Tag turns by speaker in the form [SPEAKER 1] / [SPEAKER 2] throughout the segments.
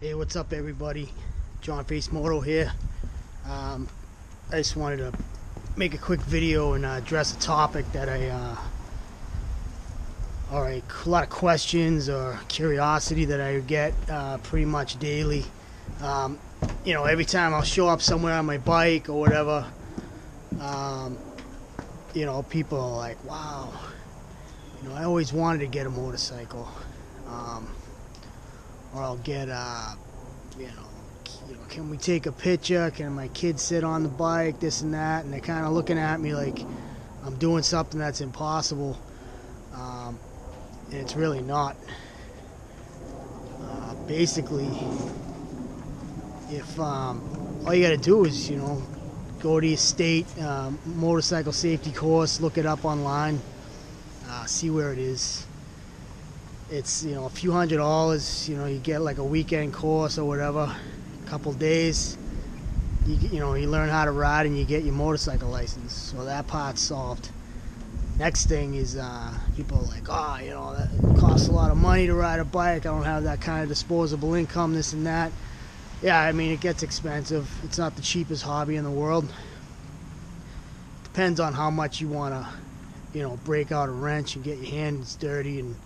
[SPEAKER 1] Hey, what's up, everybody? John Face Moto here. I just wanted to make a quick video and address a topic that or a lot of questions or curiosity that I get pretty much daily. Every time I'll show up somewhere on my bike or whatever, people are like, "Wow, I always wanted to get a motorcycle." Or I'll get, can we take a picture? Can my kid sit on the bike? This and that. And they're kind of looking at me like I'm doing something that's impossible. And it's really not. Basically, if all you got to do is, go to your state motorcycle safety course, look it up online, see where it is. It's a few $100. You get like a weekend course or whatever, a couple days. You learn how to ride and you get your motorcycle license. So that part's solved. Next thing is people are like, that costs a lot of money to ride a bike. I don't have that kind of disposable income, this and that. Yeah, I mean, it gets expensive. It's not the cheapest hobby in the world. Depends on how much you want to, break out a wrench and get your hands dirty and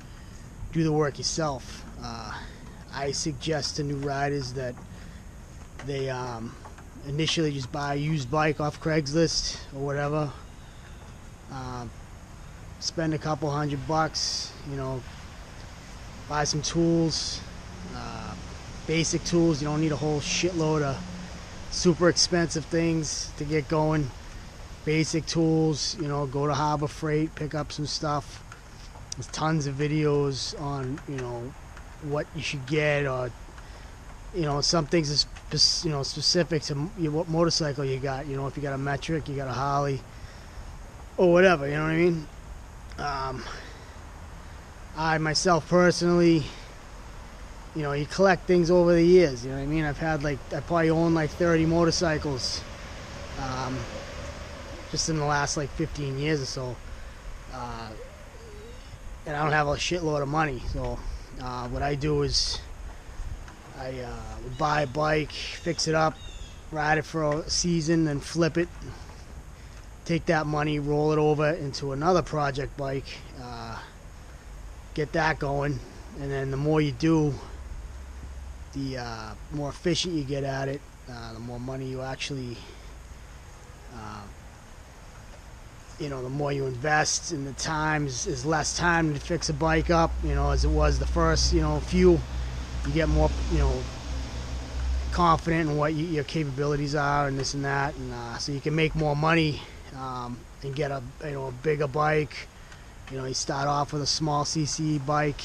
[SPEAKER 1] do the work yourself. I suggest to new riders that they initially just buy a used bike off Craigslist or whatever. Spend a couple $100, buy some tools, basic tools. You don't need a whole shitload of super expensive things to get going. Basic tools, go to Harbor Freight, pick up some stuff. There's tons of videos on, what you should get, or, some things is, specific to what motorcycle you got. If you got a metric, you got a Harley, or whatever, you know what I mean? I myself personally, you collect things over the years, you know what I mean? I probably own like 30 motorcycles, just in the last like 15 years or so. And I don't have a shitload of money, so what I do is I would buy a bike, fix it up, ride it for a season, then flip it, take that money, roll it over into another project bike, get that going, and then the more you do, the more efficient you get at it, the more money you actually the more you invest, and the time is less time to fix a bike up, as it was the first, few. You get more, confident in what your capabilities are and this and that, and so you can make more money and get a bigger bike. You start off with a small CC bike,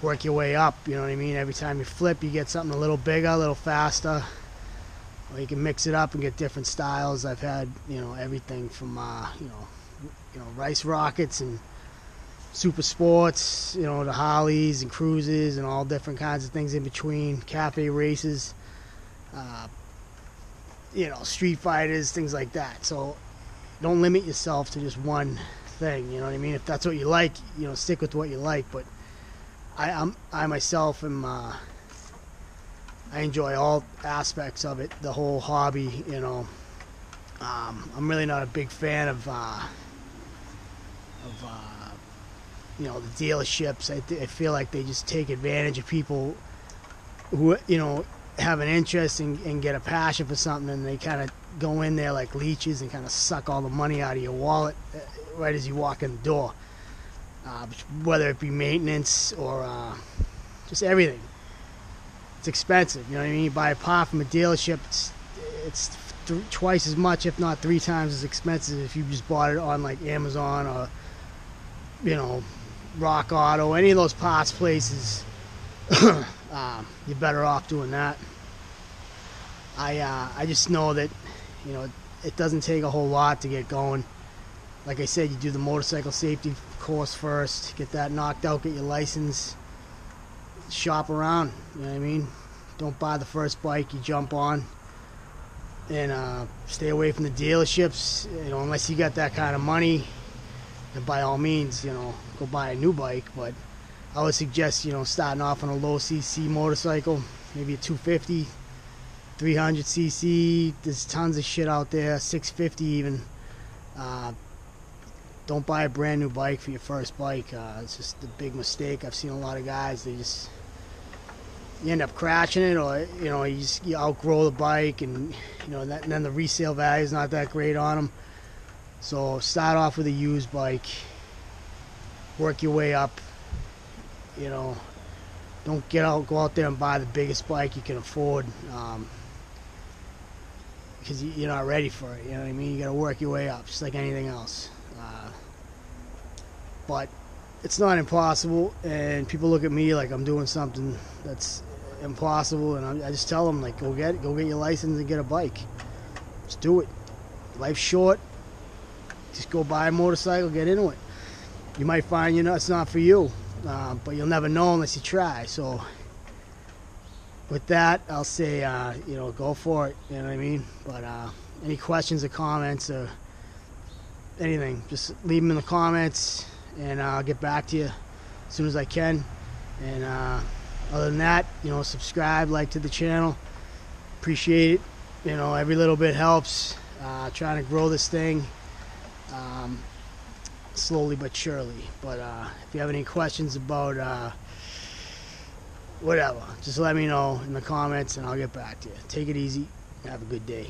[SPEAKER 1] work your way up. You know what I mean? Every time you flip, you get something a little bigger, a little faster. Or you can mix it up and get different styles. I've had everything from rice rockets and super sports, to Harleys and cruises and all different kinds of things in between. Cafe races, street fighters, things like that. So don't limit yourself to just one thing. You know what I mean? If that's what you like, stick with what you like. But I myself am. I enjoy all aspects of it, the whole hobby. I'm really not a big fan of the dealerships. I feel like they just take advantage of people who have an interest and get a passion for something, and they kind of go in there like leeches and kind of suck all the money out of your wallet right as you walk in the door, whether it be maintenance or just everything. It's expensive, you know what I mean? You buy a part from a dealership, it's twice as much, if not 3 times as expensive if you just bought it on like Amazon or Rock Auto, any of those parts places. You're better off doing that. I just know that it doesn't take a whole lot to get going. Like I said, you do the motorcycle safety course first, get that knocked out, get your license, shop around, you know what I mean? Don't buy the first bike you jump on, and stay away from the dealerships, unless you got that kind of money. And by all means, go buy a new bike. But I would suggest, starting off on a low CC motorcycle, maybe a 250, 300cc. There's tons of shit out there, 650 even. Don't buy a brand new bike for your first bike. It's just a big mistake. I've seen a lot of guys, you end up crashing it, or you outgrow the bike, and and then the resale value is not that great on them. So start off with a used bike, work your way up. Don't go out there and buy the biggest bike you can afford, because you're not ready for it. You know what I mean? You got to work your way up, just like anything else. But it's not impossible, and people look at me like I'm doing something that's impossible, and I just tell them, like, go get your license and get a bike. Just do it. Life's short. Just go buy a motorcycle, get into it. You might find it's not for you, but you'll never know unless you try. So with that, I'll say go for it. You know what I mean? But any questions or comments or anything, just leave them in the comments, and I'll get back to you as soon as I can. And other than that, subscribe, like to the channel. Appreciate it. Every little bit helps. Trying to grow this thing slowly but surely. But if you have any questions about whatever, just let me know in the comments, and I'll get back to you. Take it easy. Have a good day.